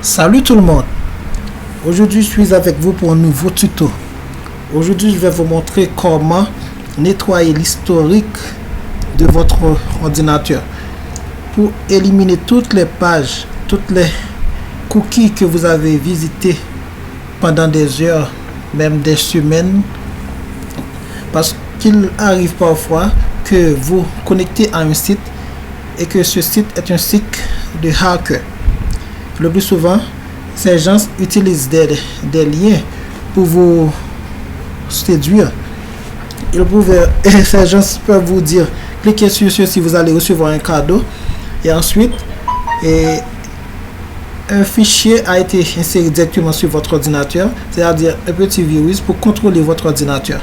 Salut tout le monde, aujourd'hui je suis avec vous pour un nouveau tuto. Aujourd'hui je vais vous montrer comment nettoyer l'historique de votre ordinateur pour éliminer toutes les pages, toutes les cookies que vous avez visités pendant des heures, même des semaines, parce qu'il arrive parfois que vous connectez à un site et que ce site est un site de hacker. Le plus souvent, ces gens utilisent des liens pour vous séduire. Ces gens peuvent vous dire, cliquez sur ceci, vous allez recevoir un cadeau. Et ensuite, un fichier a été inséré directement sur votre ordinateur, c'est-à-dire un petit virus pour contrôler votre ordinateur.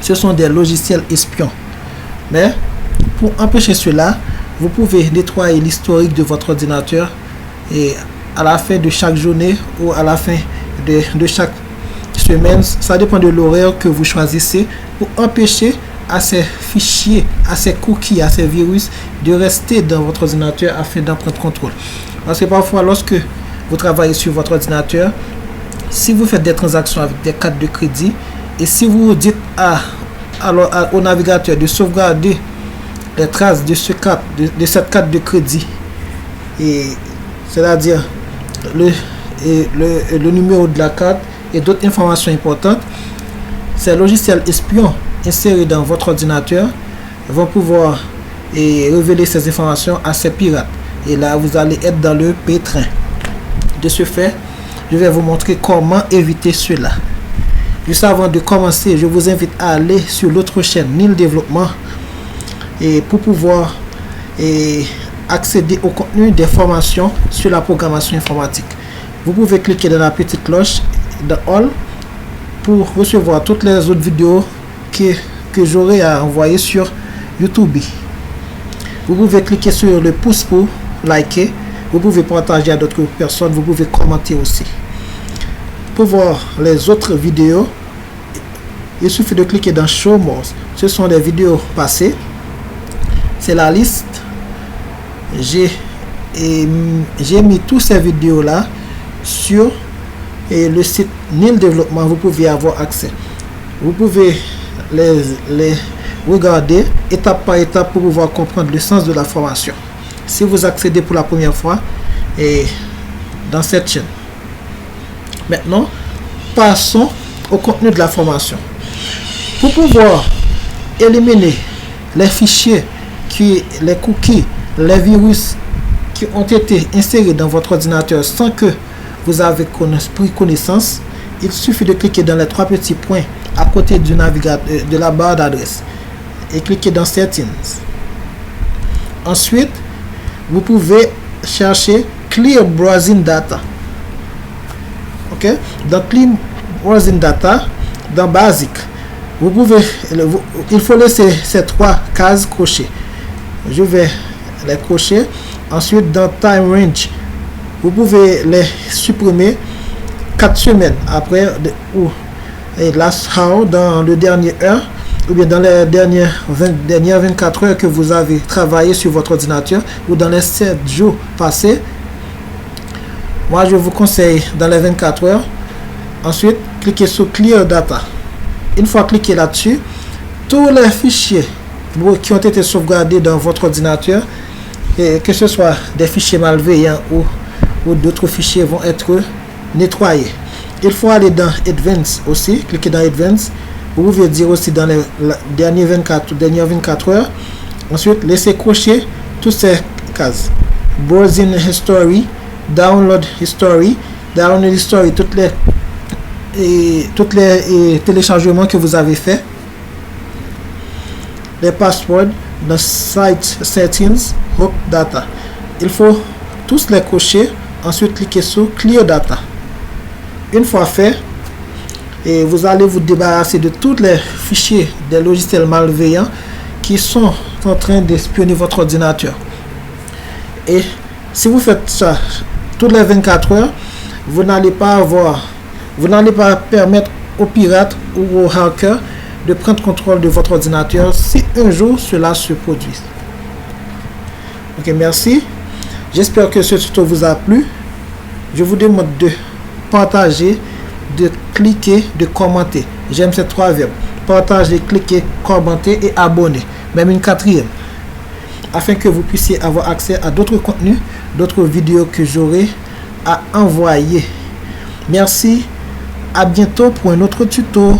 Ce sont des logiciels espions. Mais pour empêcher cela, vous pouvez nettoyer l'historique de votre ordinateur et à la fin de chaque journée ou à la fin de chaque semaine, ça dépend de l'horaire que vous choisissez, pour empêcher à ces fichiers, à ces cookies, à ces virus de rester dans votre ordinateur afin d'en prendre contrôle. Parce que parfois, lorsque vous travaillez sur votre ordinateur, si vous faites des transactions avec des cartes de crédit et si vous dites au navigateur de sauvegarder les traces de cette carte de crédit, et c'est-à-dire le numéro de la carte et d'autres informations importantes, ces logiciels espions insérés dans votre ordinateur vont pouvoir révéler ces informations à ces pirates. Et là, vous allez être dans le pétrin. De ce fait, je vais vous montrer comment éviter cela. Juste avant de commencer, je vous invite à aller sur l'autre chaîne, Nil Développement, et pour pouvoir accéder au contenu des formations sur la programmation informatique. Vous pouvez cliquer dans la petite cloche de All pour recevoir toutes les autres vidéos que j'aurai à envoyer sur YouTube. Vous pouvez cliquer sur le pouce pour liker. Vous pouvez partager à d'autres personnes. Vous pouvez commenter aussi. Pour voir les autres vidéos, il suffit de cliquer dans Show More. Ce sont des vidéos passées. C'est la liste. J'ai mis tous ces vidéos là sur le site Nil Développement. Vous pouvez avoir accès. Vous pouvez les regarder étape par étape pour pouvoir comprendre le sens de la formation. Si vous accédez pour la première fois dans cette chaîne. Maintenant, passons au contenu de la formation. Pour pouvoir éliminer les fichiers, les cookies, les virus qui ont été insérés dans votre ordinateur sans que vous avez pris connaissance, il suffit de cliquer dans les trois petits points à côté du navigateur de la barre d'adresse et cliquer dans Settings. Ensuite, vous pouvez chercher Clear Browsing Data. OK? Dans Clear Browsing Data, dans Basic, il faut laisser ces trois cases cochées. Je vais les cocher. Ensuite, dans Time Range, vous pouvez les supprimer 4 semaines après ou last hour dans le dernier heure ou bien dans les dernières 24 heures que vous avez travaillé sur votre ordinateur ou dans les 7 jours passés. Moi, je vous conseille dans les 24 heures. Ensuite, cliquez sur Clear Data. Une fois cliqué là-dessus, tous les fichiers qui ont été sauvegardés dans votre ordinateur, que ce soit des fichiers malveillants ou d'autres fichiers, vont être nettoyés. Il faut aller dans Advanced aussi, cliquez dans Advanced. Vous pouvez dire aussi dans les dernières 24 heures. Ensuite, laissez cocher toutes ces cases. Browsing History, Download History, toutes les téléchargements que vous avez fait. Les passwords, dans Site Settings, Hook Data. Il faut tous les cocher. Ensuite, cliquez sur Clear Data. Une fois fait, vous allez vous débarrasser de tous les fichiers des logiciels malveillants qui sont en train d'espionner votre ordinateur. Et si vous faites ça toutes les 24 heures, vous n'allez pas permettre aux pirates ou aux hackers de prendre contrôle de votre ordinateur si un jour cela se produit. Ok, merci. J'espère que ce tuto vous a plu. je vous demande de partager, de cliquer, de commenter. J'aime ces 3 verbes. Partager, cliquer, commenter et abonner. Même une 4e. Afin que vous puissiez avoir accès à d'autres contenus, d'autres vidéos que j'aurai à envoyer. Merci. À bientôt pour un autre tuto.